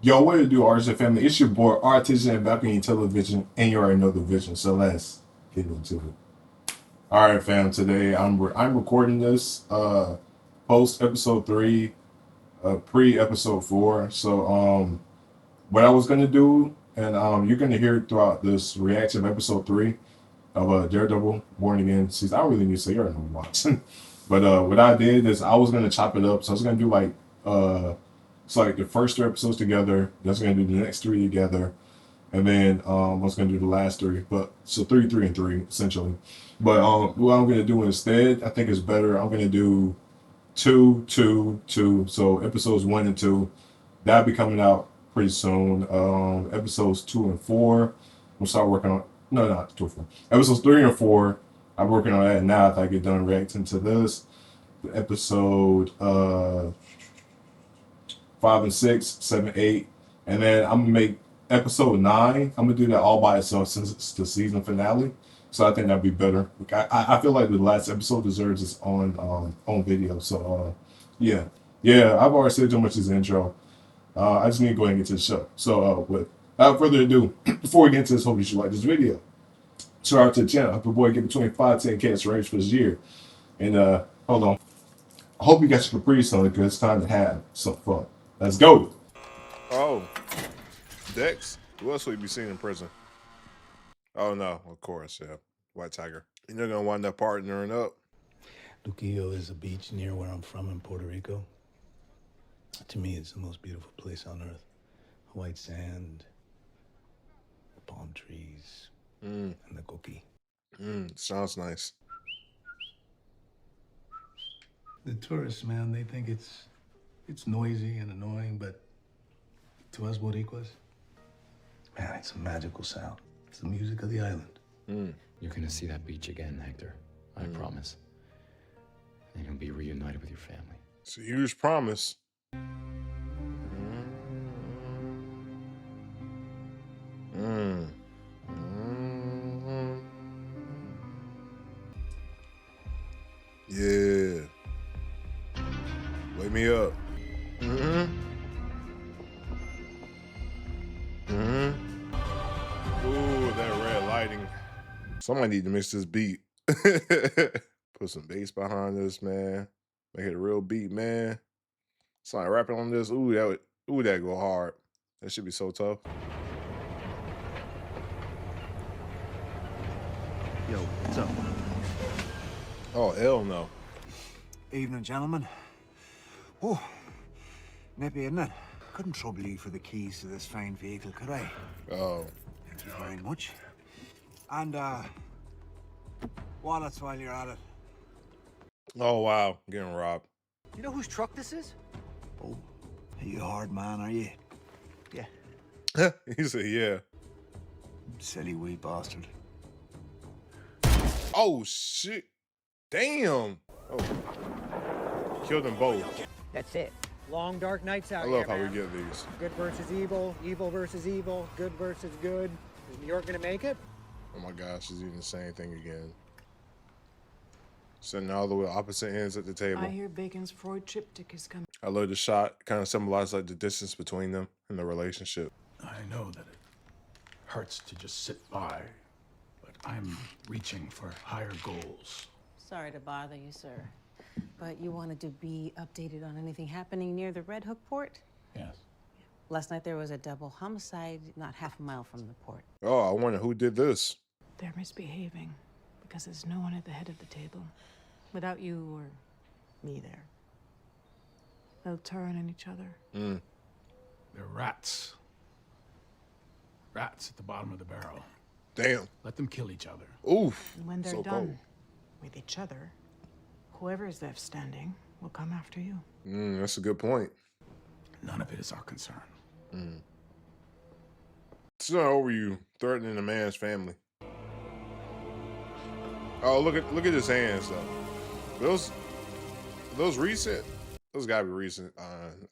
Yo, what to do, Artisan family? It's your boy, Artisan and Balcony Television, and you already know the vision. So let's get into it. All right, fam. Today I'm recording this post episode 3, pre episode 4. So what I was gonna do, and you're gonna hear it throughout this reaction of episode 3 of Daredevil Born Again season. I don't really need to say you're not watching, but what I did is I was gonna chop it up. So I was gonna do like so like the first 3 episodes together. Then I was gonna do the next 3 together, and then I was gonna do the last 3. But so 3, 3, and 3 essentially. But what I'm gonna do instead, I think is better. I'm gonna do 2, 2, 2. So episodes 1 and 2 that'll be coming out pretty soon. Episodes 2 and 4, we'll start working on. No, not 2 and 4. Episodes 3 and 4, I'm working on that now. If I get done reacting to this, episode 5 and 6, 7, 8, and then I'm gonna make episode 9. I'm gonna do that all by itself since it's the season finale. So I think that'd be better. I feel like the last episode deserves its own video. So yeah, yeah. I've already said too much as intro. I just need to go ahead and get to the show. So without further ado, before we get into this, hope you should like this video. Subscribe to the channel. Help your boy get between 5 and 10K range for this year. And hold on. I hope you got your Capri Sun because it's time to have some fun. Let's go. Oh, Dex? Who else would you be seeing in prison? Oh, no, of course, yeah. White Tiger. You're not going to wind up partnering up. Luquillo is a beach near where I'm from in Puerto Rico. To me, it's the most beautiful place on earth. White sand, palm trees, and the coqui. Sounds nice. The tourists, man, they think it's noisy and annoying, but to us Boricuas, man, it's a magical sound. It's the music of the island. You're gonna see that beach again, Hector. I promise. And you'll be reunited with your family. It's a huge promise. Yeah. Wake me up. Ooh, that red lighting. Somebody need to mix this beat. Put some bass behind this, man. Make it a real beat, man. Somebody rapping on this. That go hard. That should be so tough. Yo, what's up? Oh, hell no. Evening, gentlemen. Oh, nippy, isn't it? Couldn't trouble you for the keys to this fine vehicle, could I? Oh. Thank you very much. And, wallets while you're at it. Oh, wow. Getting robbed. You know whose truck this is? Oh, are you a hard man, are you? Yeah. He said, yeah. Silly wee bastard. Oh, shit. Damn. Oh. Killed them both. That's it. Long dark nights out I here, love how we man. get these. Good versus evil, evil versus evil, good versus good. Is New York gonna make it? Oh my gosh, she's eating the same thing again. Sitting all the way opposite ends at the table. I hear Bacon's Freud triptych is coming. I love the shot. Kind of symbolizes like the distance between them and the relationship. I know that it hurts to just sit by, but I'm reaching for higher goals. Sorry to bother you, sir. But you wanted to be updated on anything happening near the Red Hook port? Yes. Last night there was a double homicide not half a mile from the port. Oh, I wonder who did this. They're misbehaving because there's no one at the head of the table. Without you or me there. They'll turn on each other. They're rats. Rats at the bottom of the barrel. Damn. Let them kill each other. Oof. And when they're So done cold. with each other, whoever is left standing will come after you. That's a good point. None of it is our concern. It's not over you threatening a man's family. Oh, look at his hands though. Those recent. Those gotta be recent.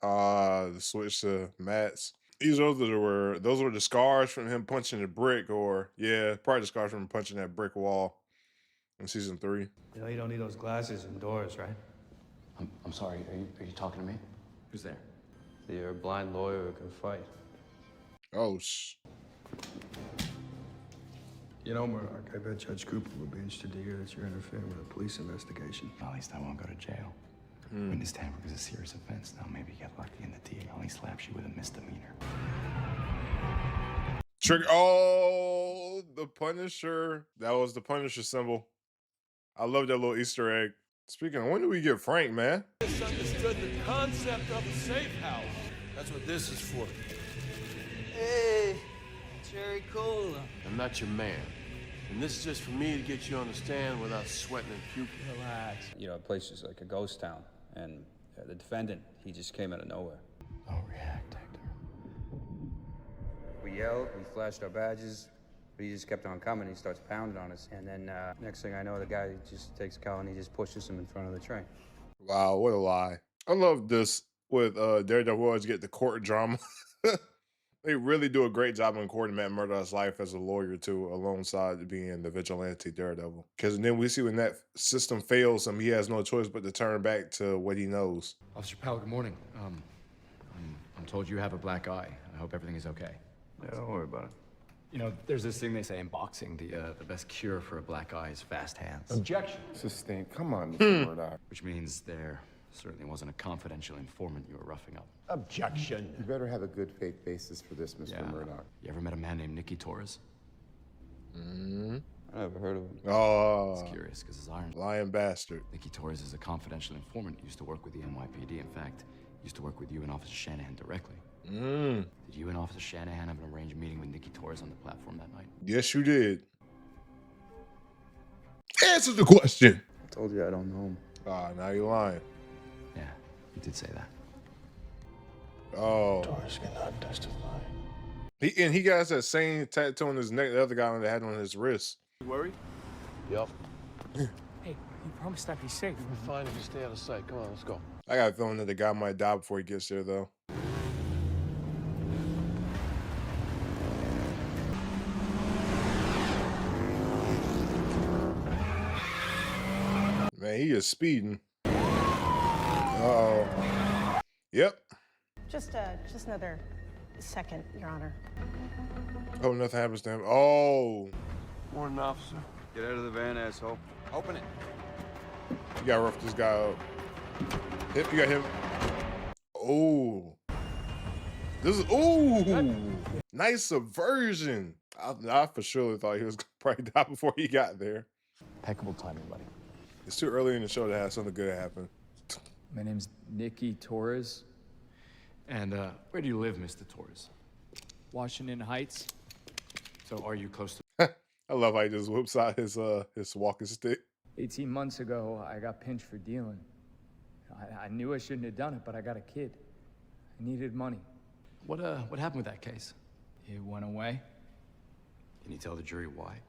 The switch to Matt's. Those were the scars from him punching the brick, or yeah, probably the scars from him punching that brick wall in season 3. You know you don't need those glasses indoors, right? I'm sorry, are you talking to me? Who's there? You're a blind lawyer who can fight. Oh, You know, Murdock, I bet Judge Cooper would be interested to hear that you're interfering with a police investigation. At least I won't go to jail. Witness tampering is a serious offense. Now maybe get lucky and the DA only slaps you with a misdemeanor. Trick. Oh, the Punisher. That was the Punisher symbol. I love that little Easter egg. Speaking of, when do we get Frank, man? Misunderstood the concept of a safe house. That's what this is for. Hey, Jerry Cola. I'm not your man. And this is just for me to get you on the stand without sweating and puking. Relax. You know, the place is like a ghost town. And the defendant, he just came out of nowhere. Don't react, Hector. We yelled, we flashed our badges, but he just kept on coming. He starts pounding on us. And then next thing I know, the guy just takes a cow and he just pushes him in front of the train. Wow, what a lie. I love this with Daredevil always get the court drama. They really do a great job in recording Matt Murdock's life as a lawyer, too, alongside being the vigilante Daredevil. Because then we see when that system fails him, he has no choice but to turn back to what he knows. Officer Powell, good morning. I'm told you have a black eye. I hope everything is okay. Yeah, don't worry about it. You know, there's this thing they say in boxing, the best cure for a black eye is fast hands. Objection. Sustained. Come on, Mr. Murdock. Which means there certainly wasn't a confidential informant you were roughing up. Objection. You better have a good faith basis for this, Mr. Murdock. You ever met a man named Nicky Torres? I never heard of him. Oh, It's curious because his iron lying bastard. Nicky Torres is a confidential informant. He used to work with the NYPD. In fact, he used to work with you and Officer Shanahan directly. Did you and Officer Shanahan have an arranged meeting with Nicky Torres on the platform that night? Yes, you did. Answer the question. I told you I don't know him. Ah, now you're lying. Yeah, you did say that. Oh. Torres cannot testify. He got that same tattoo on his neck the other guy had on his wrist. You worried? Yup. Hey, you promised I'd be safe. We're fine if you stay out of sight. Come on, let's go. I got a feeling that the guy might die before he gets there, though. Man, he is speeding. Uh-oh. Yep. Just another second, Your Honor. Oh, nothing happens to him. Oh. Morning, officer. Get out of the van, asshole. Open it. You gotta rough this guy up. Yep, you got him. Oh. This is, ooh. Nice subversion. I for sure thought he was gonna probably die before he got there. Impeccable timing, buddy. It's too early in the show to have something good happen. My name's Nicky Torres. And where do you live, Mr. Torres? Washington Heights. So are you close to... I love how he just whips out his walking stick. 18 months ago, I got pinched for dealing. I knew I shouldn't have done it, but I got a kid. I needed money. What happened with that case? It went away. Can you tell the jury why?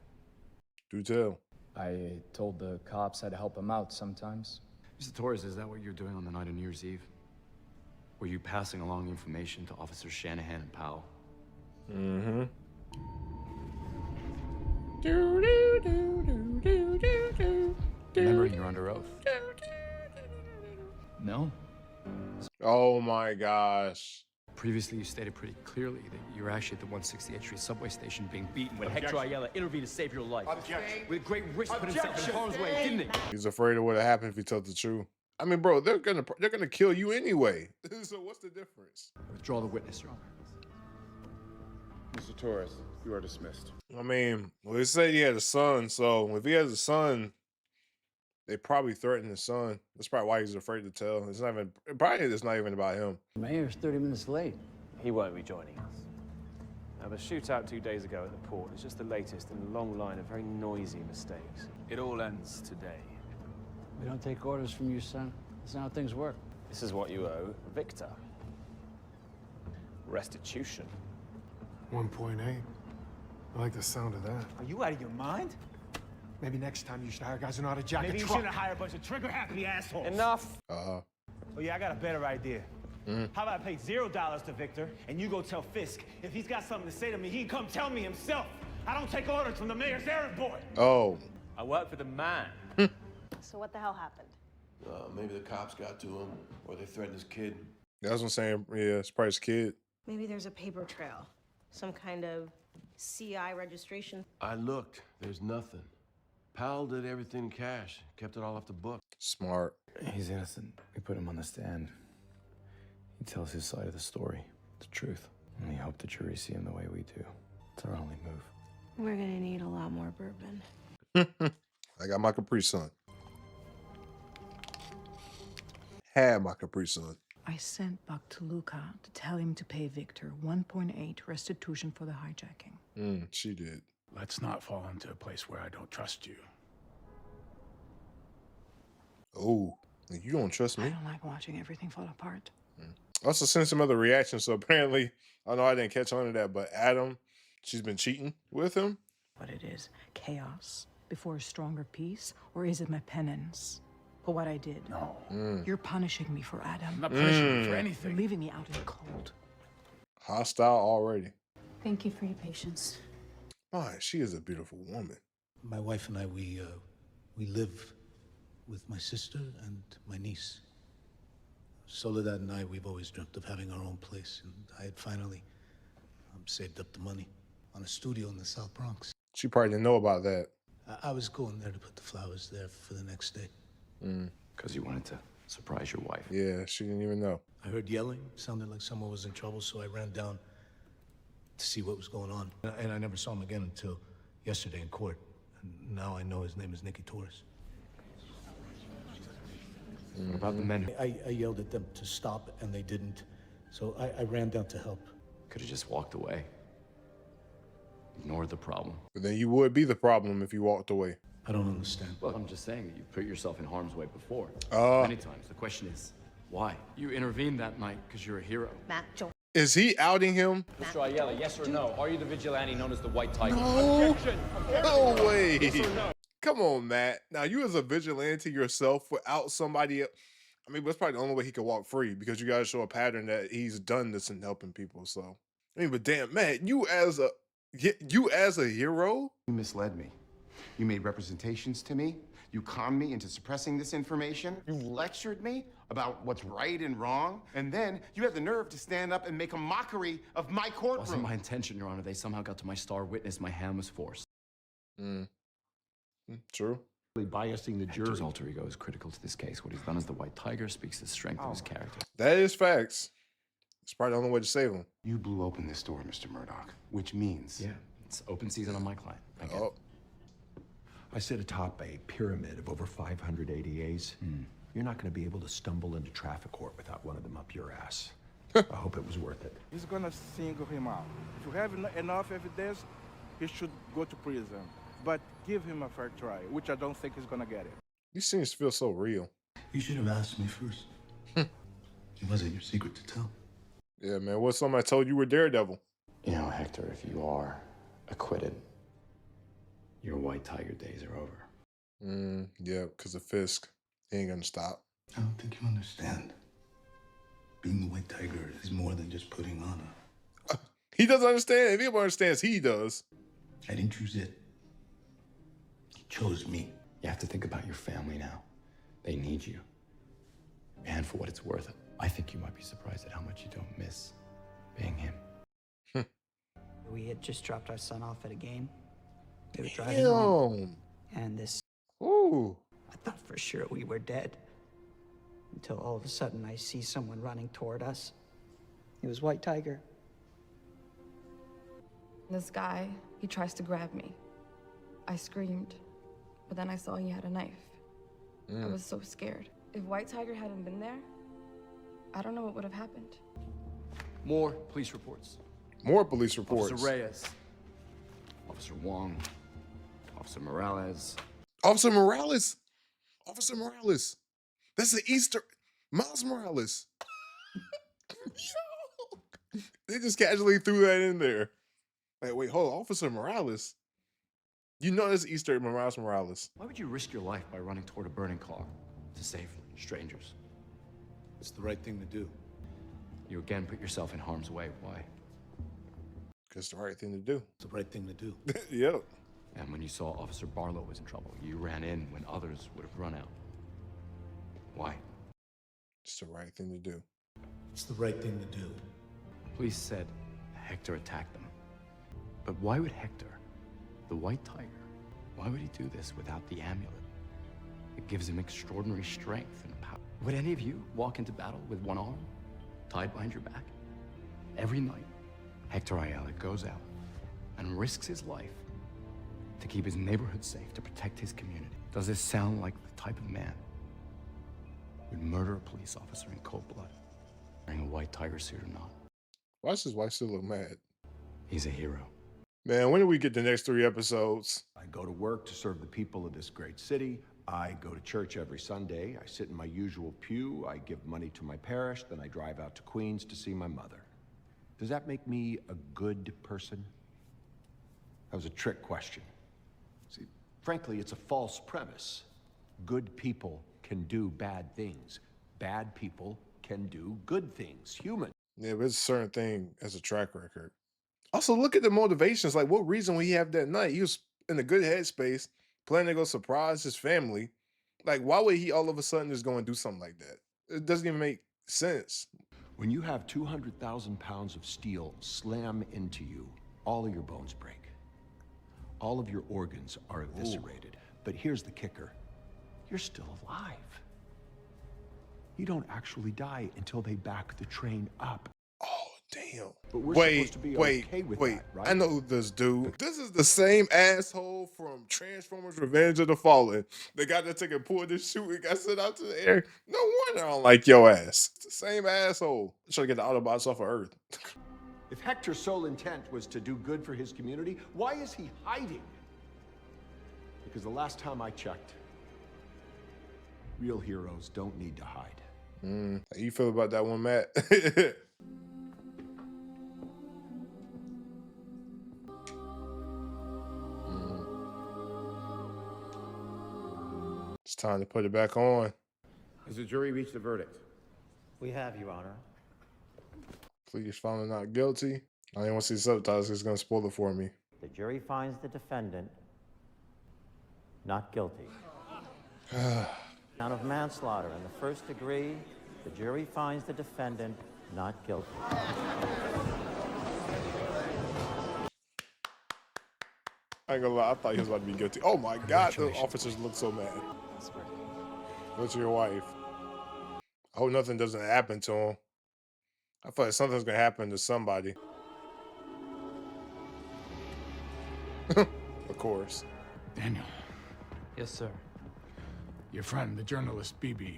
Do tell. I told the cops I'd help them out sometimes. Mr. Torres, is that what you're doing on the night of New Year's Eve? Were you passing along information to Officers Shanahan and Powell? Mm-hmm. Remembering you're under oath. No. Oh my gosh. Previously, you stated pretty clearly that you were actually at the 168th Street subway station being beaten when Hector Ayala intervened to save your life. Objection. With great risk, put himself in harm's way, didn't he? He's afraid of what would happen if he tells the truth. I mean, bro, they're gonna kill you anyway. So what's the difference? Withdraw the witness, Your Honor. Mr. Torres, you are dismissed. I mean, well, they said he had a son, so if he has a son, they probably threatened his son. That's probably why he's afraid to tell. It's not even about him. Mayor's 30 minutes late. He won't be joining us. Now, the shootout 2 days ago at the port is just the latest in a long line of very noisy mistakes. It all ends today. We don't take orders from you, son. That's not how things work. This is what you owe Victor. Restitution. 1.8. I like the sound of that. Are you out of your mind? Maybe next time you should hire guys who know how to jack Maybe a you truck. shouldn't hire a bunch of trigger-happy assholes. Enough. Oh, yeah, I got a better idea. How about I pay $0 to Victor, and you go tell Fisk if he's got something to say to me, he can come tell me himself. I don't take orders from the mayor's errand boy. Oh. I work for the man. So what the hell happened? Maybe the cops got to him, or they threatened his kid. That's what I'm saying. Yeah, it's probably his kid. Maybe there's a paper trail. Some kind of CI registration. I looked. There's nothing. Powell did everything cash. Kept it all off the book. Smart. He's innocent. We put him on the stand. He tells his side of the story, the truth. And we hope the jury see him the way we do. It's our only move. We're gonna need a lot more bourbon. I got my Capri Sun. Had my Capri Sun. I sent Buck to Luca to tell him to pay Victor 1.8 restitution for the hijacking. She did. Let's not fall into a place where I don't trust you. Oh, you don't trust me? I don't like watching everything fall apart. I also sent some other reactions. So apparently, I know I didn't catch on to that, but Adam, she's been cheating with him. What it is, chaos before a stronger peace, or is it my penance for what I did? No. You're punishing me for Adam. I'm not punishing you for anything. You're leaving me out in the cold. Hostile already. Thank you for your patience. My, she is a beautiful woman. My wife and I, we live with my sister and my niece. Soledad and I, we've always dreamt of having our own place, and I had finally saved up the money on a studio in the South Bronx. She probably didn't know about that. I was going there to put the flowers there for the next day. Because you wanted to surprise your wife. Yeah, she didn't even know. I heard yelling, sounded like someone was in trouble, so I ran down to see what was going on. And I never saw him again until yesterday in court. And now I know his name is Nicky Torres. What about the men? I yelled at them to stop, and they didn't. So I ran down to help. Could have just walked away. Ignored the problem. But then you would be the problem if you walked away. I don't understand. Well, I'm just saying that you put yourself in harm's way before. Oh. Many times. The question is, why? You intervened that night because you're a hero. Matt, Joe. Is he outing him? Mr. Ayala, yes or no? Are you the vigilante known as the White Tiger? No. Objection! No way. Yes or no? Come on, Matt. Now, you as a vigilante yourself without somebody... I mean, that's probably the only way he could walk free, because you guys show a pattern that he's done this in helping people. So, I mean, but damn, Matt, you as a hero? You misled me. You made representations to me. You conned me into suppressing this information. You lectured me about what's right and wrong. And then you had the nerve to stand up and make a mockery of my courtroom. Wasn't my intention, Your Honor. They somehow got to my star witness. My hand was forced. True. Biasing the Hector's alter ego is critical to this case. What he's done as the White Tiger speaks to the strength of his character. That is facts. It's probably the only way to save him. You blew open this door, Mr. Murdock, which means... Yeah, it's open season on my client. I get it. I sit atop a pyramid of over 500 ADAs. You're not going to be able to stumble into traffic court without one of them up your ass. I hope it was worth it. He's gonna single him out. If you have enough evidence, he should go to prison. But give him a fair try, which I don't think he's gonna get it. These scenes feel so real. You should have asked me first. It wasn't your secret to tell. Yeah, man. What's something I told you were Daredevil? You know, Hector, if you are acquitted, your White Tiger days are over. Yeah, because of Fisk. He ain't gonna stop. I don't think you understand. Being the White Tiger is more than just putting on a... He doesn't understand. If anybody understands, he does. I didn't choose it. He chose me. You have to think about your family now. They need you. And for what it's worth, I think you might be surprised at how much you don't miss being him. We had just dropped our son off at a game. They were driving home. And this... Ooh. I thought for sure we were dead. Until all of a sudden I see someone running toward us. It was White Tiger. This guy, he tries to grab me. I screamed, but then I saw he had a knife. I was so scared. If White Tiger hadn't been there, I don't know what would have happened. More police reports. More police reports. Officer Reyes. Officer Wong. Officer Morales. Officer Morales. Officer Morales. That's the Easter. Miles Morales. They just casually threw that in there. Like, wait, hold on. Officer Morales. You know that's Easter egg, Miles Morales. Why would you risk your life by running toward a burning car to save strangers? It's the right thing to do. You again put yourself in harm's way. Why? Because it's the right thing to do. It's the right thing to do. Yep. And when you saw Officer Barlow was in trouble, you ran in when others would have run out. Why? It's the right thing to do. It's the right thing to do. Police said Hector attacked them. But why would Hector, the White Tiger, why would he do this without the amulet? It gives him extraordinary strength and power. Would any of you walk into battle with one arm, tied behind your back? Every night, Hector Ayala goes out and risks his life to keep his neighborhood safe, to protect his community. Does this sound like the type of man who'd murder a police officer in cold blood, wearing a white tiger suit or not? Why does his wife still look mad? He's a hero. Man, when do we get the next 3 episodes? I go to work to serve the people of this great city. I go to church every Sunday. I sit in my usual pew. I give money to my parish. Then I drive out to Queens to see my mother. Does that make me a good person? That was a trick question. See, frankly, it's a false premise. Good people can do bad things. Bad people can do good things. Human. Yeah, but it's a certain thing as a track record. Also, look at the motivations. Like, what reason would he have that night? He was in a good headspace, planning to go surprise his family. Like, why would he all of a sudden just go and do something like that? It doesn't even make sense. When you have 200,000 pounds of steel slam into you, all of your bones break. All of your organs are eviscerated. But here's the kicker. You're still alive. You don't actually die until they back the train up. Damn. But we're Wait, supposed to be wait, okay with wait. that, right? I know this dude. This is the same asshole from Transformers Revenge of the Fallen. The guy that took and pulled this chute and got sent out to the air. No wonder I don't like your ass. It's the same asshole. Trying to get the Autobots off of Earth. If Hector's sole intent was to do good for his community, why is he hiding? Because the last time I checked, real heroes don't need to hide. How you feel about that one, Matt? It's time to put it back on. Has the jury reached a verdict? We have, Your Honor. Please found not guilty. I didn't want to see the subtitles. It's going to spoil it for me. The jury finds the defendant not guilty. Count of manslaughter in the first degree, the jury finds the defendant not guilty. I ain't gonna lie, I thought he was about to be guilty. Oh my God, the officers look so mad. What's your wife? I hope nothing doesn't happen to him. I feel like something's gonna happen to somebody. Of course. Daniel, Yes, sir. your friend, the journalist BB.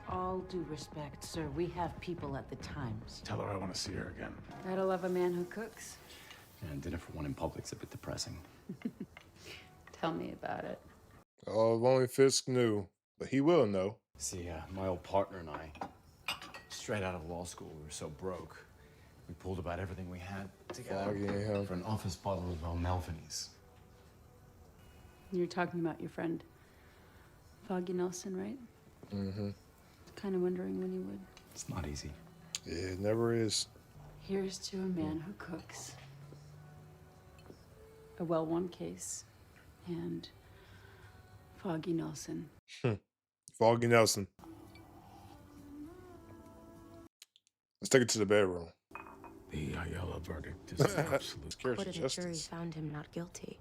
All due respect, sir, we have people at the Times. Tell her I want to see her again. Gotta love a man who cooks. And dinner for one in public's a bit depressing. Tell me about it. Oh, if only Fisk knew. But he will know. See, my old partner and I, straight out of law school, we were so broke. We pulled about everything we had together Foggy and him. for an office bottle of Melvin's. You're talking about your friend, Foggy Nelson, right? Mm-hmm. Kind of wondering when he would. It's not easy. Yeah, it never is. Here's to a man who cooks. A well-won case. And Foggy Nelson. Foggy Nelson. Let's take it to the bedroom. The Ayala verdict is the absolute. Scared What of if the jury justice. found him not guilty?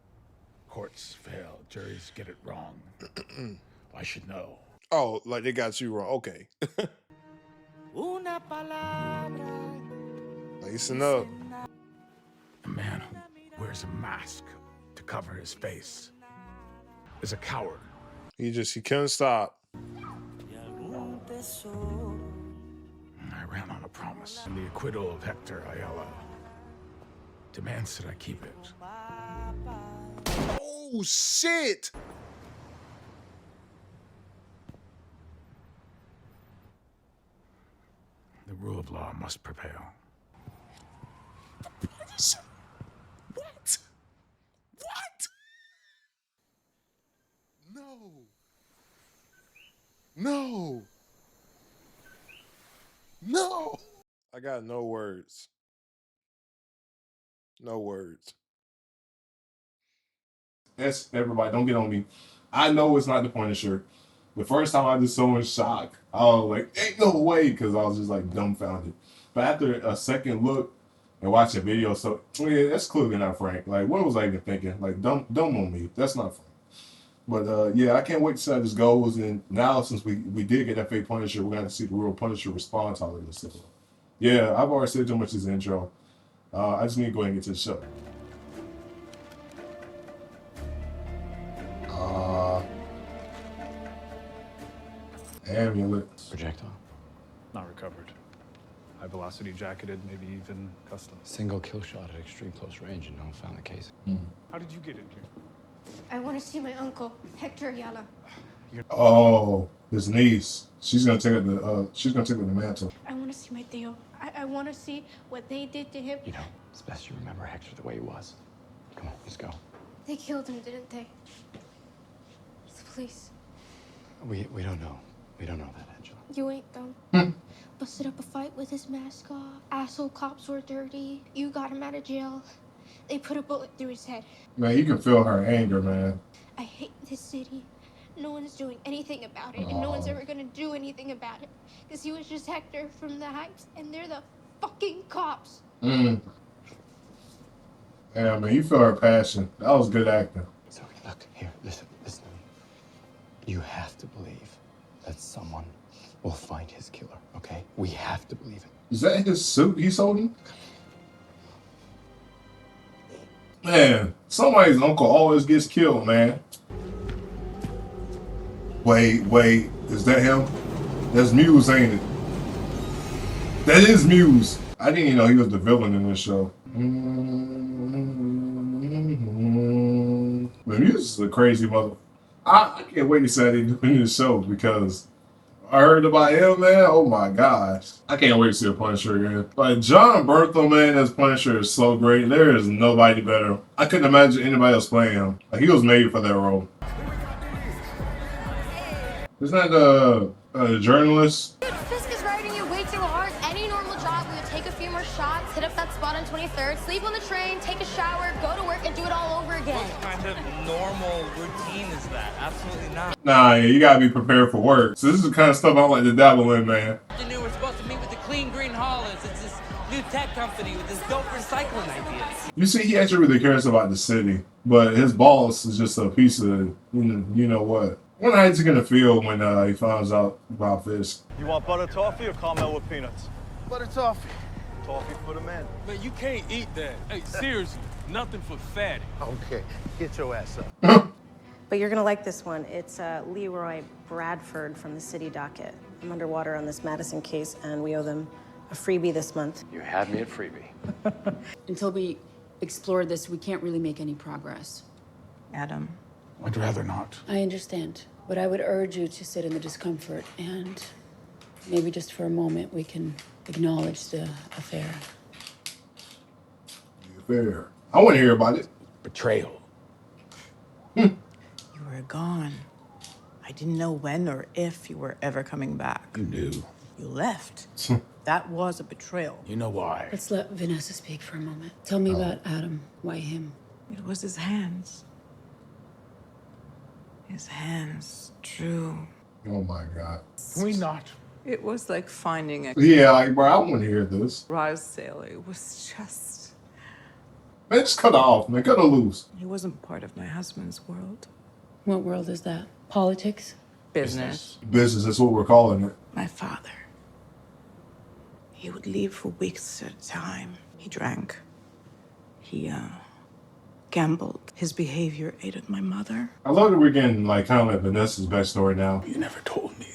Courts fail. Juries get it wrong. I should know. Oh, like they got you wrong. Okay. Listen up. A man who wears a mask to cover his face is a coward. He couldn't stop. I ran on a promise, and the acquittal of Hector Ayala demands that I keep it. Oh, shit. The rule of law must prevail. What? What? No. No. No. I got no words. No words. Yes, everybody, don't get on me. I know it's not the Punisher, The first time I just so much shock. I was like, ain't no way, because I was just like dumbfounded. But after a second look and watch a video, so yeah, that's clearly not Frank. Like, what was I even thinking? Like, dumb on me. That's not Frank. But yeah, I can't wait to see how this goes. And now, since we did get that fake Punisher, we're gonna see the real Punisher respond to all of this stuff. Yeah, I've already said too much in this intro. I just need to go ahead and get to the show. Amulet. Projectile. Not recovered. High velocity jacketed, maybe even custom. Single kill shot at extreme close range and no one found the case. How did you get in here? I want to see my uncle, Hector Ayala. Oh, his niece. She's gonna take it the mantle. I want to see my Theo. I want to see what they did to him. You know, it's best you remember Hector the way he was. Come on, let's go. They killed him, didn't they? It's the police. We don't know. We don't know that, Angela. You ain't dumb. Busted up a fight with his mask off. Asshole cops were dirty. You got him out of jail. They put a bullet through his head. Man, you can feel her anger, man. I hate this city. No one's doing anything about it, and no one's ever gonna do anything about it. Because he was just Hector from the Heights, and they're the fucking cops. Yeah, man, you feel her passion. That was good acting. So, look, here, listen to me. You have to believe that someone will find his killer, okay? We have to believe it. Is that his suit he's holding? Man, somebody's uncle always gets killed, man. Wait, is that him? That's Muse, ain't it? That is Muse. I didn't even know he was the villain in this show. But Muse is a crazy mother. I can't wait to see how they do in this show, because I heard about him, man. Oh my gosh. I can't wait to see a Punisher again. Like, John Berthel, man, as Punisher is so great. There is nobody better. I couldn't imagine anybody else playing him. Like, he was made for that role. Isn't that a journalist? Dude, Fisk is riding you way too hard. Any normal job, we would take a few more shots, hit up that spot on 23rd, sleep on the train, take a shower, go to work, and do it all over again. What kind of normal routine is that? Absolutely not. Nah, yeah, you gotta be prepared for work. So this is the kind of stuff I like to dabble in, man. Afternoon, we're supposed to meet with the Clean Green Haulers. It's this new tech company with this dope recycling ideas. You see, he actually really cares about the city, but his boss is just a piece of, you know what. I wonder how he's gonna feel when he finds out about Fisk. You want butter toffee or caramel with peanuts? Butter toffee. Toffee for the men. Man, you can't eat that. Hey, seriously, nothing for fatty. Okay, get your ass up. But you're gonna like this one. It's Leroy Bradford from the city docket. I'm underwater on this Madison case, and we owe them a freebie this month. You had me at freebie. Until we explore this, we can't really make any progress. Adam. I'd rather not. I understand, but I would urge you to sit in the discomfort and maybe just for a moment we can acknowledge the affair. Fair. I want to hear about it. Betrayal. You were gone. I didn't know when or if you were ever coming back. You knew. You left. That was a betrayal. You know why. Let's let Vanessa speak for a moment. Tell me about Adam. Why him? It was his hands. His hands drew. Oh my God. Can we not? It was like finding a Yeah, like, bro, I want to hear this. rise sail. It was just... Man, just cut her off, man. Cut her loose. He wasn't part of my husband's world. What world is that? Politics? Business. Business, that's what we're calling it. My father. He would leave for weeks at a time. He drank. He, gambled. His behavior aided my mother. I love that we're getting, like, kind of like Vanessa's backstory now. You never told me.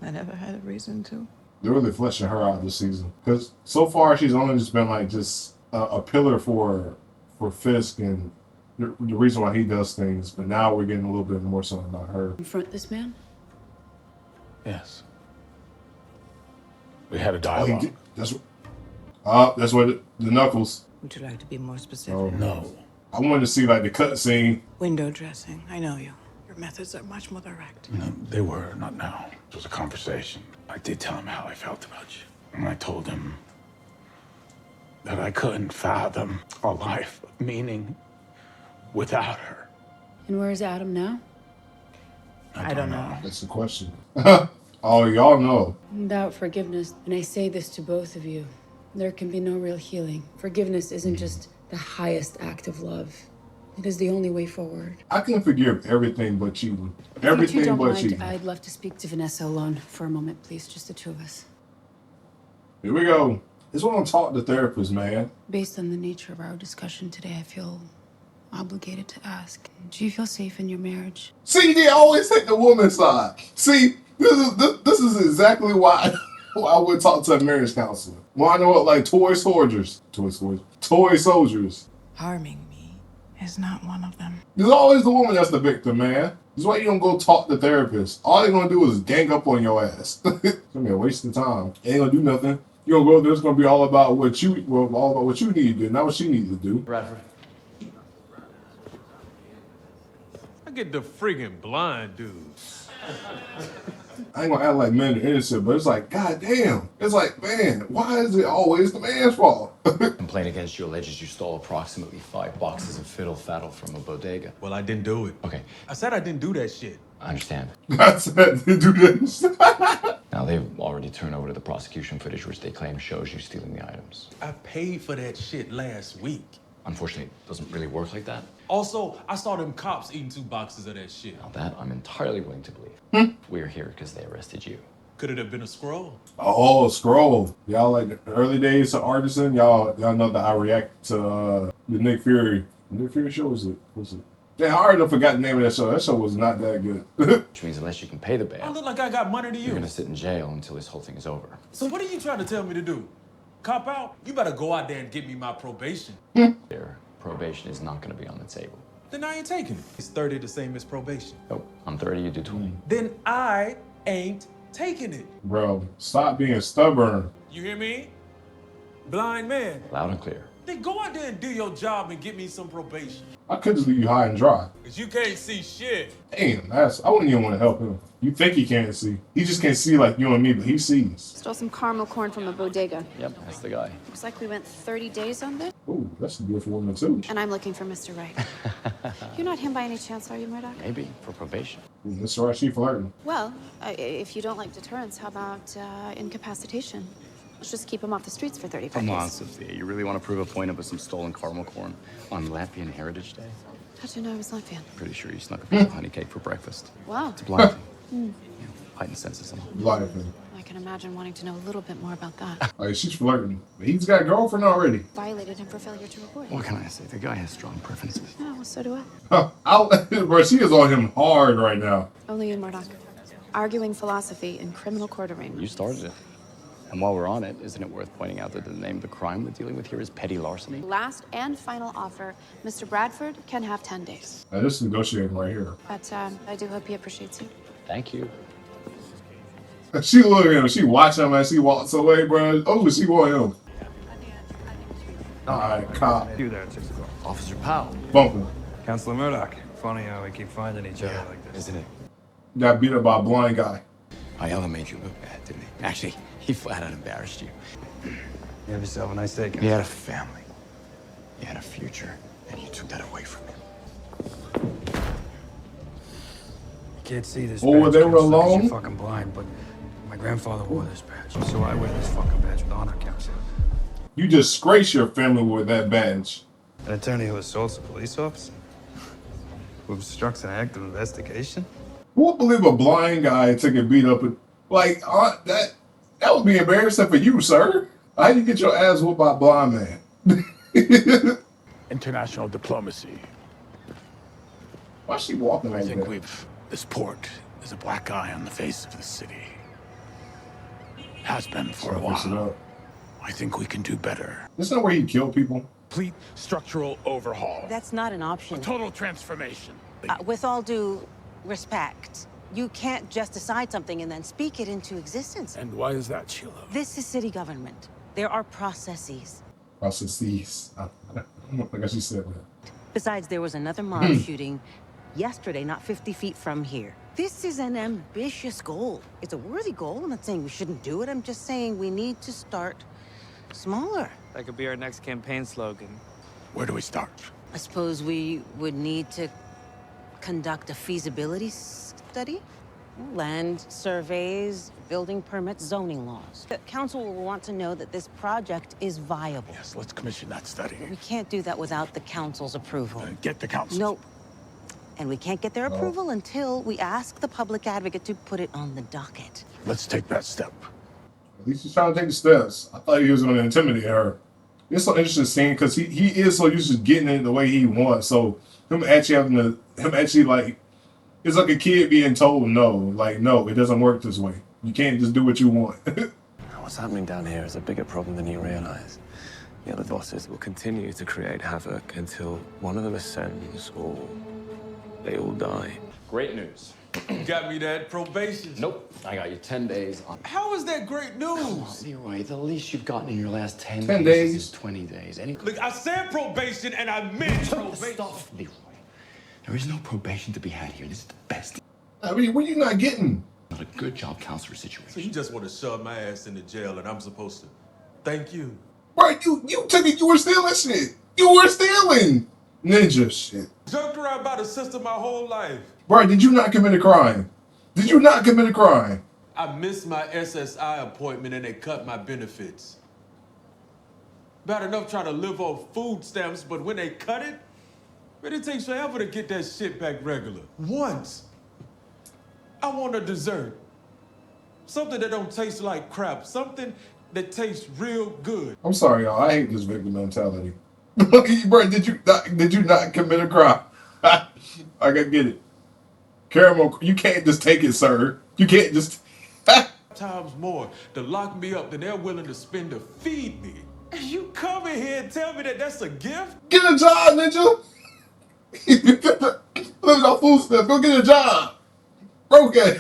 I never had a reason to. They're really fleshing her out this season. Because so far, she's only just been, like, just a pillar for Fisk and the reason why he does things. But now we're getting a little bit more something about her. Confront this man? Yes. We had a dialogue. That's what the Knuckles. Would you like to be more specific? Oh, no. I wanted to see, like, the cut scene. Window dressing. I know you. Your methods are much more direct. No, they were, not now. It was a conversation. I did tell him how I felt about you. And I told him that I couldn't fathom a life of meaning without her. And where's Adam now? I don't know. That's the question. Oh, y'all know. Without forgiveness, and I say this to both of you, there can be no real healing. Forgiveness isn't just the highest act of love. It is the only way forward. I can forgive everything but cheating. If you Everything two don't but mind, cheating. I'd love to speak to Vanessa alone for a moment, please. Just the two of us. Here we go. This one I'm talking to therapist, man. Based on the nature of our discussion today, I feel obligated to ask. Do you feel safe in your marriage? See, they always take the woman's side. See, this is exactly why I would talk to a marriage counselor. Well, I know what, like toy soldiers. Harming me is not one of them. There's always the woman that's the victim, man. That's why you don't go talk to therapists. All they're gonna do is gang up on your ass. It's gonna be a waste of time. Ain't gonna do nothing. You gonna go there, it's gonna be all about what you need to do, not what she needs to do. Bradford. I get the friggin' blind dude. I ain't gonna act like men are innocent, but it's like, god damn. It's like, man, why is it always the man's fault? Complaint against you alleges you stole approximately 5 boxes of fiddle-faddle from a bodega. Well, I didn't do it. Okay, I said I didn't do that shit. I understand. I said they do this. Now, they've already turned over to the prosecution footage, which they claim shows you stealing the items. I paid for that shit last week. Unfortunately, it doesn't really work like that. Also, I saw them cops eating 2 boxes of that shit. Now, that I'm entirely willing to believe. We're here because they arrested you. Could it have been a scroll? Oh, scroll. Y'all like the early days of Artisan, y'all know that I react to the Nick Fury. Nick Fury show was it? Damn, I already forgot the name of that show. That show was not that good. Which means unless you can pay the bail, I look like I got money to you. you're gonna sit in jail until this whole thing is over. So what are you trying to tell me to do? Cop out? You better go out there and get me my probation. Their probation is not gonna be on the table. Then I ain't taking it. Is 30 the same as probation? Nope, I'm 30, you do 20. Then I ain't taking it. Bro, stop being stubborn. You hear me? Blind man. Loud and clear. Then go out there and do your job and get me some probation. I could just leave you high and dry. Cause you can't see shit. Damn, I wouldn't even want to help him. You think he can't see. He just can't see like you and me, but he sees. Stole some caramel corn from a bodega. Yep, that's the guy. Looks like we went 30 days on this. Ooh, that's a beautiful woman too. And I'm looking for Mr. Wright. You're not him by any chance, are you, Murdock? Maybe, for probation. Ooh, that's right, she flirting. Well, if you don't like deterrence, how about incapacitation? Let's just keep him off the streets for 35 Come days. on, Sophia. You really want to prove a point about some stolen caramel corn on Latvian Heritage Day? How'd you know I was Latvian? Pretty sure you snuck a piece of honey cake for breakfast. Wow. It's a blind thing. Hmm. Heightened senses and all. Blind thing. I can imagine wanting to know a little bit more about that. Like, she's flirting. But he's got a girlfriend already. Violated him for failure to report. What can I say? The guy has strong preferences. Yeah, well, so do I. Bro, she is on him hard right now. Only you, Murdock. Arguing philosophy in criminal court arena. You started it. And while we're on it, isn't it worth pointing out that the name of the crime we're dealing with here is petty larceny? Last and final offer, Mr. Bradford can have 10 days. Now, this is negotiating right here. But I do hope he appreciates you. Thank you. She look at him. She watching him as he walks away, bro. Oh, she want him. All right, cop. You there at 6 o'clock. Officer Powell. Bump him. Counselor Murdock. Funny how we keep finding each other like this. Isn't it? Got beat up by a blind guy. Ayala made you look bad, didn't he? Actually, he flat out embarrassed you. You have yourself a nice day, He had a family. He had a future, and you took that away from him. You can't see this Oh, badge, they were Counselor, 'cause alone? You're fucking blind, but my grandfather wore this badge, so I wear this fucking badge with honor, Counselor. You disgrace your family with that badge. An attorney who assaults a police officer? Who obstructs an active investigation? Who would believe a blind guy took a beat up? Like, that would be embarrassing for you, sir. How you get your ass whooped by a blind man? International diplomacy. Why is she walking I like think that? this port is a black eye on the face of the city. Has been for a while. I think we can do better. Isn't that where he killed people? Complete structural overhaul. That's not an option. Total transformation. With all due respect, you can't just decide something and then speak it into existence. And why is that, Sheila? This is city government. There are processes. Processes. I guess she said that. Besides, there was another mob shooting yesterday, not 50 feet from here. This is an ambitious goal. It's a worthy goal. I'm not saying we shouldn't do it. I'm just saying we need to start smaller. That could be our next campaign slogan. Where do we start? I suppose we would need to conduct a feasibility study, land surveys, building permits, zoning laws. The council will want to know that this project is viable. Yes, let's commission that study. We can't do that without the council's approval. Get the council. Nope. And we can't get their approval until we ask the public advocate to put it on the docket. Let's take that step. At least he's trying to take the steps. I thought he was going to intimidate her. It's so interesting seeing because he is so used to getting it the way he wants. So him actually like, it's like a kid being told no. Like, no, it doesn't work this way. You can't just do what you want. What's happening down here is a bigger problem than you realize. The other bosses will continue to create havoc until one of them ascends or they all die. Great news. You got me that probation. Nope. I got you 10 days. How is that great news? Leroy, the least you've gotten in your last 10 10 days days. is 20 days. Look, I said probation and I meant probation. Stuff, Leroy. There is no probation to be had here. This is the best. I mean, what are you not getting? Not a good job counselor situation. So you just want to shove my ass into jail and I'm supposed to thank you. Right, you took it. You were stealing shit. You were stealing ninja shit. Jerked around by the system my whole life. Right, did you not commit a crime? Did you not commit a crime? I missed my SSI appointment and they cut my benefits. Bad enough trying to live off food stamps, but when they cut it, man, it takes forever to get that shit back regular. Once. I want a dessert. Something that don't taste like crap. Something that tastes real good. I'm sorry, y'all. I hate this victim mentality. Bro, did you not commit a crime? I gotta get it. Caramel, you can't just take it, sir. You can't just... Times more to lock me up than they're willing to spend to feed me. And you come in here and tell me that that's a gift? Get a job, ninja! Living on food stuff. Go get a job. Okay.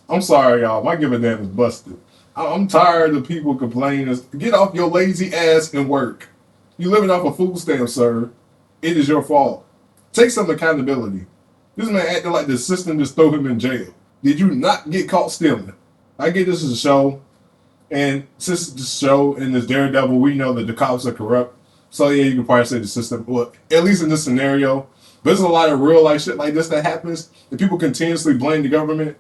I'm sorry, y'all. My give a damn is busted. I'm tired of people complaining. Get off your lazy ass and work. You living off a food stamp, sir. It is your fault. Take some accountability. This man acting like the system just threw him in jail. Did you not get caught stealing? I get this is a show, and since the show and this Daredevil, we know that the cops are corrupt. So yeah, you can probably say the system. Well, at least in this scenario, but there's a lot of real life shit like this that happens, and people continuously blame the government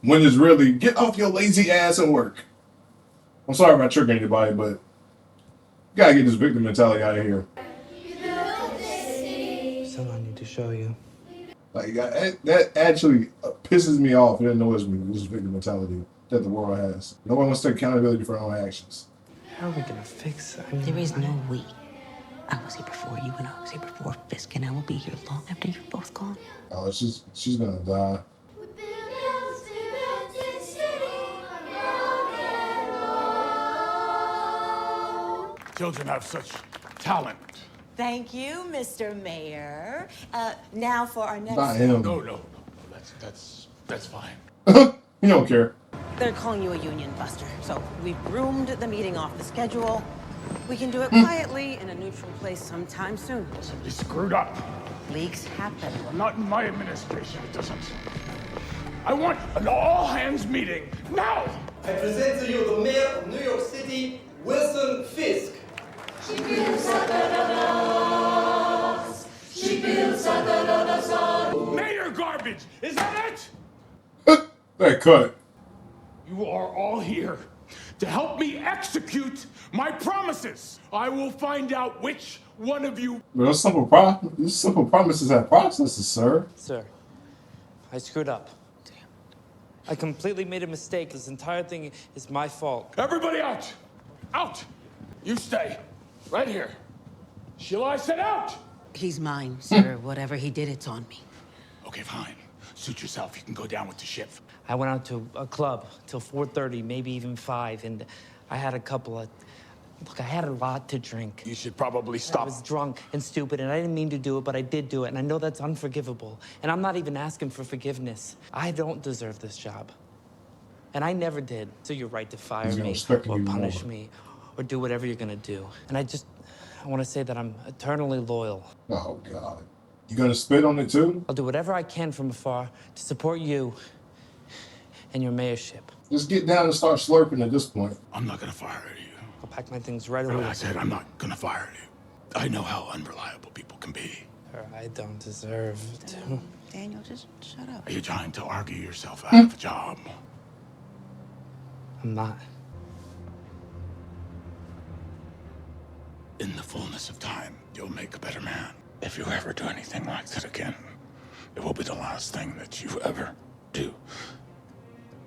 when it's really get off your lazy ass and work. I'm sorry if I trigger anybody, but you gotta get this victim mentality out of here. Something I need to show you. Like that actually pisses me off. It annoys me. This victim mentality that the world has. No one wants to take accountability for their own actions. How are we gonna fix it? There is no we. I was here before you, and I was here before Fisk, and I will be here long after you're both gone. Oh, she's gonna die. Children have such talent. Thank you, Mr. Mayor. Now for our next... Not him. No. That's fine. You don't care. They're calling you a union buster, so we've broomed the meeting off the schedule. We can do it quietly in a neutral place sometime soon. Somebody screwed up. Leaks happen. Not in my administration, it doesn't. I want an all-hands meeting now! I present to you the mayor of New York City, Wilson Fisk. She builds us. She builds us. Mayor garbage! Is that it? That cut. You are all here to help me execute my promises. I will find out which one of you... But those simple promises have processes, sir. Sir, I screwed up. Damn. I completely made a mistake. This entire thing is my fault. Everybody out! Out! You stay. Right here. Shall I sit out? He's mine, sir. Whatever he did, it's on me. Okay, fine. Suit yourself. You can go down with the ship. I went out to a club till 4:30, maybe even 5, and I had a couple of... Look, I had a lot to drink. You should probably stop. I was drunk and stupid, and I didn't mean to do it, but I did do it, and I know that's unforgivable. And I'm not even asking for forgiveness. I don't deserve this job. And I never did. So you're right to fire me or punish me or do whatever you're gonna do. And I want to say that I'm eternally loyal. Oh, God. You gonna spit on it, too? I'll do whatever I can from afar to support you and your mayorship. Just get down and start slurping at this point. I'm not gonna fire you. I'll pack my things right away. I said I'm not gonna fire you. I know how unreliable people can be. I don't deserve to. Daniel, just shut up. Are you trying to argue yourself out of a job? I'm not. In the fullness of time, you'll make a better man. If you ever do anything like that again, it will be the last thing that you ever do.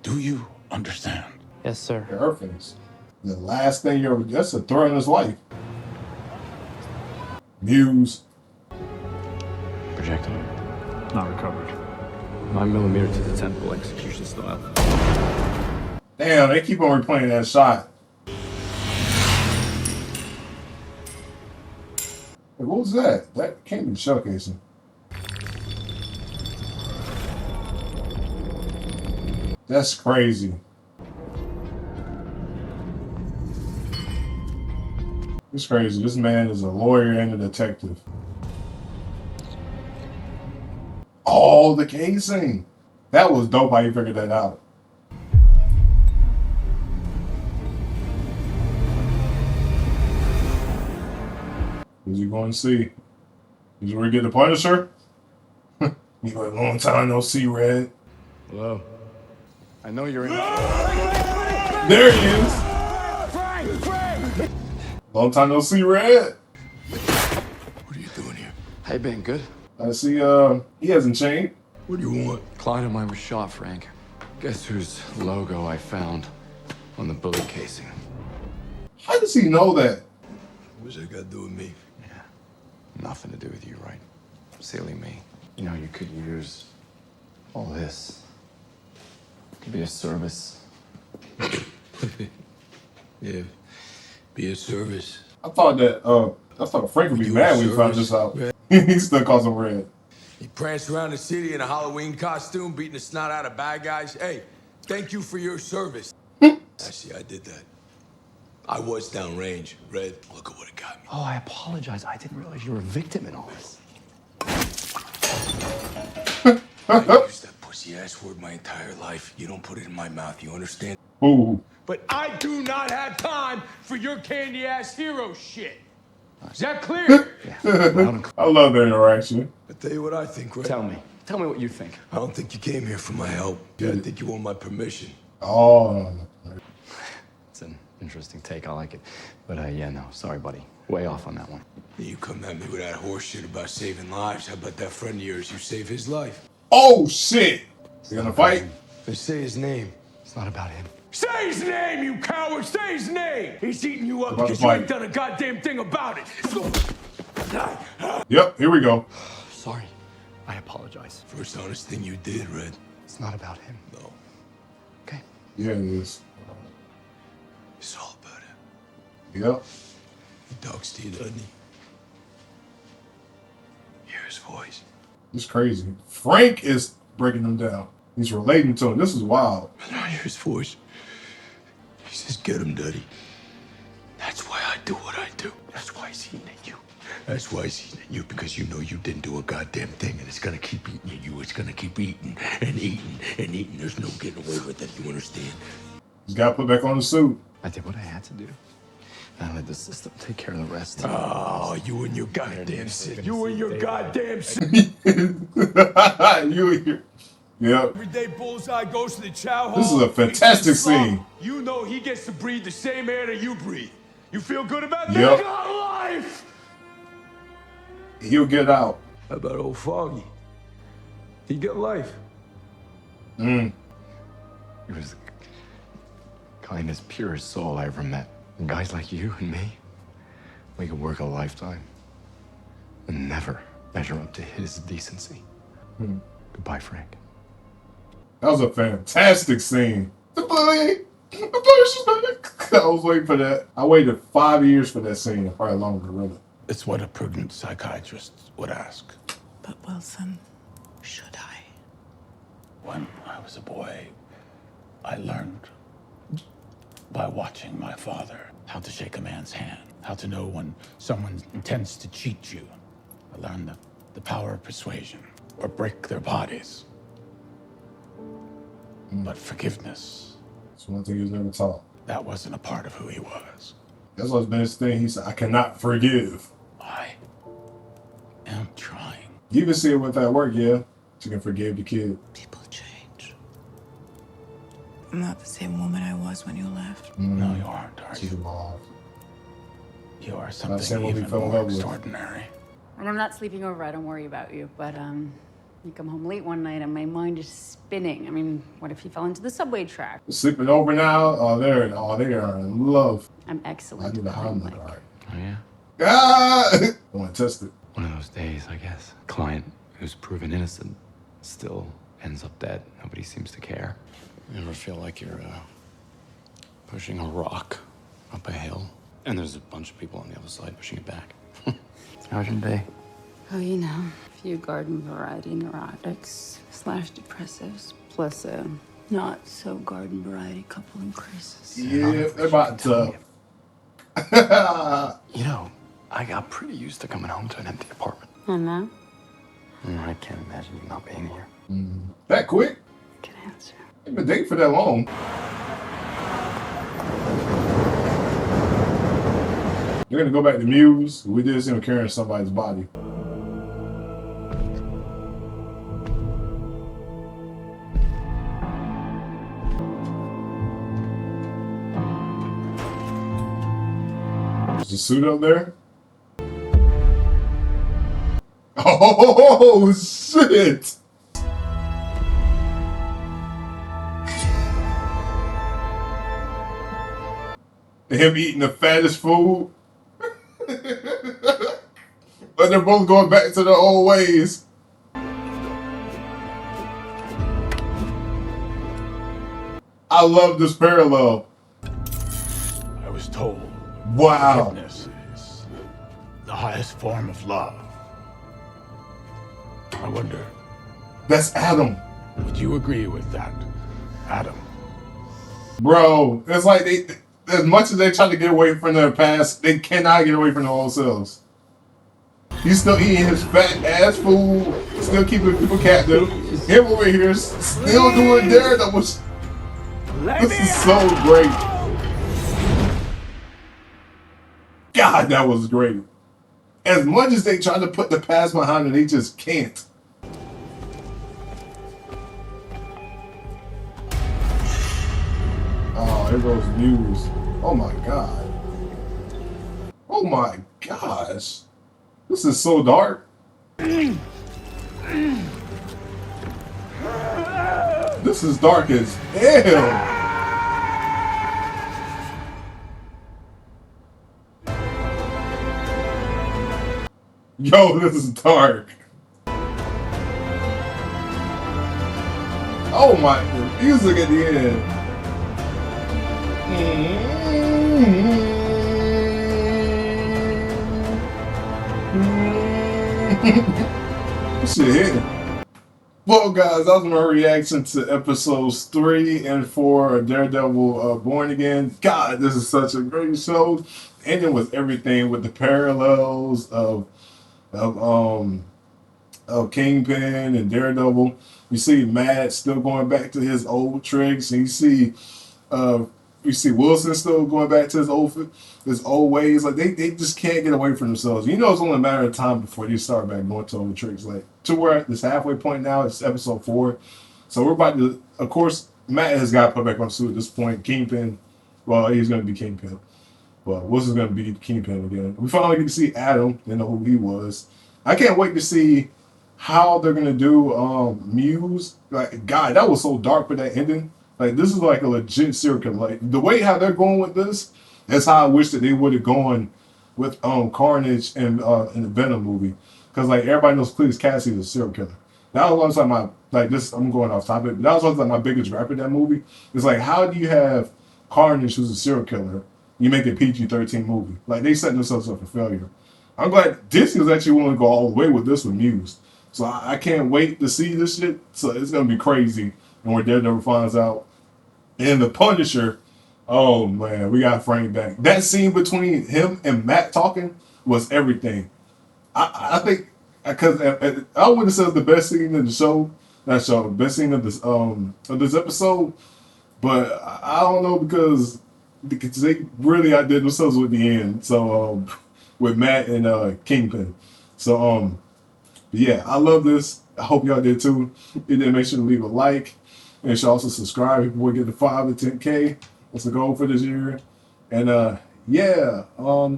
Do you understand? Yes, sir. Her face. The last thing you're, that's a threat in his life. Muse. Projectile. Not recovered. 9mm to the temple, execution style. Damn, they keep on replaying that shot. What was that? That can't be showcasing. That's crazy. It's crazy. This man is a lawyer and a detective. Oh, the casing. That was dope how you figured that out. Who's you going to see? Is where you get the Punisher? You like, long time no see, Red. Hello. I know you're in. There he is. Long time no see, Red. What are you doing here? Hey, Ben, good? I see, he hasn't changed. What do you want? Client of mine was shot, Frank. Guess whose logo I found on the bullet casing? How does he know that? What's that got to do with me? Yeah. Nothing to do with you, right? Silly me. You know, you could use all this. It could be a service. Yeah. Be a service. I thought Frank would be mad when he found this out. He still calls him Red. He pranced around the city in a Halloween costume, beating the snot out of bad guys. Hey, thank you for your service. Actually, I did that. I was downrange. Red, look at what it got me. Oh, I apologize. I didn't realize you were a victim in all this. I used that pussy-ass word my entire life. You don't put it in my mouth, you understand? Ooh. But I do not have time for your candy-ass hero shit. Is that clear? I love their interaction. I'll tell you what I think, Red. Tell me. Tell me what you think. I don't think you came here for my help. I think you want my permission. Oh. It's an interesting take. I like it. But, yeah, no. Sorry, buddy. Way off on that one. You come at me with that horse shit about saving lives. How about that friend of yours? You save his life. Oh, shit. You gonna fight? Let's say his name. It's not about him. Say his name, you coward! Say his name! He's eating you up About to because you fight. ain't done a goddamn thing about it. Yep, here we go. Sorry. I apologize. First honest thing you did, Red. It's not about him. No. Okay. Yeah, it is. It's all about him. Yep. He talks to you, doesn't he? Hear his voice. It's crazy. Frank is breaking him down. He's relating to him. This is wild. When I hear his voice, he says, get him, Daddy. That's why I do what I do. That's why he's eating at you. That's why he's eating at you, because you know you didn't do a goddamn thing, and it's gonna keep eating at you. It's gonna keep eating and eating and eating. There's no getting away with it, you understand? He's got to put back on the suit. I did what I had to do. I let the system take care of the rest. Oh, you and your goddamn shit. You and your goddamn shit. You and your... Yep. Every day Bullseye goes to the chow hall. This is a fantastic scene. You know he gets to breathe the same air that you breathe. You feel good about that? Yep. Got life! He'll get out. How about old Foggy? He got life. Mm. He was the kindest, purest soul I ever met. And guys like you and me, we could work a lifetime and never measure up to his decency. Mm. Goodbye, Frank. That was a fantastic scene. The bully. I was waiting for that. I waited 5 years for that scene, probably longer, really. It's what a prudent psychiatrist would ask. But Wilson, should I? When I was a boy, I learned by watching my father how to shake a man's hand, how to know when someone intends to cheat you. I learned the power of persuasion or break their bodies. But forgiveness, That's one thing he was never taught. that wasn't a part of who he was. That's what's been his thing. He said, I cannot forgive. I am trying. You even see it with that work, yeah. She can forgive the kid. People change. I'm not the same woman I was when you left. No, you aren't, are She's you? evolved. You are Not the same something one we even fell in more love with. extraordinary. When I'm not sleeping over, I don't worry about you. But you come home late one night and my mind is spinning. I mean, what if he fell into the subway track? Sleeping over now? They are in love. I'm I excellent. do the at hiding, Heimlich like, guard. Oh, yeah? Ah! I want to test it. One of those days, I guess. Client who's proven innocent still ends up dead. Nobody seems to care. You ever feel like you're pushing a rock up a hill, and there's a bunch of people on the other side pushing it back? How's your day? Oh, you know, a few garden variety neurotics / depressives, plus a not so garden variety couple in crisis. Yeah, they're about to. You know, I got pretty used to coming home to an empty apartment. And now? I can't imagine you not being here. That quick? Can answer. Ain't been dating for that long. They're gonna go back to Muse. We did see him carrying somebody's body. Is the suit up there? Oh shit! Him eating the fattest food. But they're both going back to their old ways. I love this parallel. I was told Wow. forgiveness is the highest form of love. I wonder, That's Adam. would you agree with that, Adam? Bro, it's like they, as much as they try to get away from their past, they cannot get away from their old selves. He's still eating his fat ass food, still keeping people captive. Him over here, still doing Daredevil. This is so great. God, that was great. As much as they try to put the past behind them, they just can't. Oh, there goes Muse. Oh my god. Oh my gosh. This is so dark. This is dark as hell. Yo, this is dark. Oh my, the music at the end. Shit. Well, guys, that was my reaction to episodes 3 and 4 of Daredevil Born Again. God, this is such a great show. Ending with everything, with the parallels of Kingpin and Daredevil. You see Matt still going back to his old tricks, and you see Wilson still going back to his old ways. Like they just can't get away from themselves. You know, it's only a matter of time before they start back going to old tricks. Like to where at this halfway point now, it's episode 4. So we're about to, of course, Matt has got to put back on suit at this point. Kingpin, well, he's going to be Kingpin. But Wilson's going to be Kingpin again. We finally get to see Adam, you know who he was. I can't wait to see how they're going to do Muse. Like, God, that was so dark with that ending. Like, this is like a legit serial killer. Like, the way how they're going with this, that's how I wish that they would have gone with Carnage and in the Venom movie. Because, like, everybody knows Cletus Cassidy is a serial killer. That was like I'm going off topic, but that was like my biggest gripe in that movie. It's like, how do you have Carnage, who's a serial killer, you make a PG-13 movie? Like, they setting themselves up for failure. I'm glad Disney's actually willing to go all the way with this with Muse. So I can't wait to see this shit. So it's going to be crazy. And where Daredevil finds out. And the Punisher, oh man, we got Frank back. That scene between him and Matt talking was everything. I think, because I wouldn't say it's the best scene in the show. Not show, the best scene of this episode. But I don't know, because they really outdid themselves with the end. So with Matt and Kingpin. So yeah, I love this. I hope y'all did too. If you did, make sure to leave a like. And you should also subscribe before we get to 5 to 10K. That's the goal for this year. And yeah,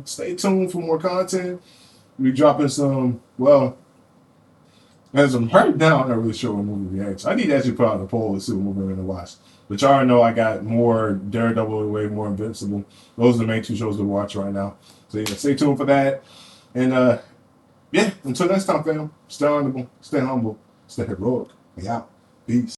stay tuned for more content. We dropping some, well, as I'm right now, I'm not really sure what movie we actually. I need to actually put out a poll to see what movie we're gonna watch. But y'all know I got more Daredevil, way more Invincible. Those are the main 2 shows to watch right now. So yeah, stay tuned for that. And yeah, until next time, fam. Stay honorable, stay humble, stay heroic. We out. Peace.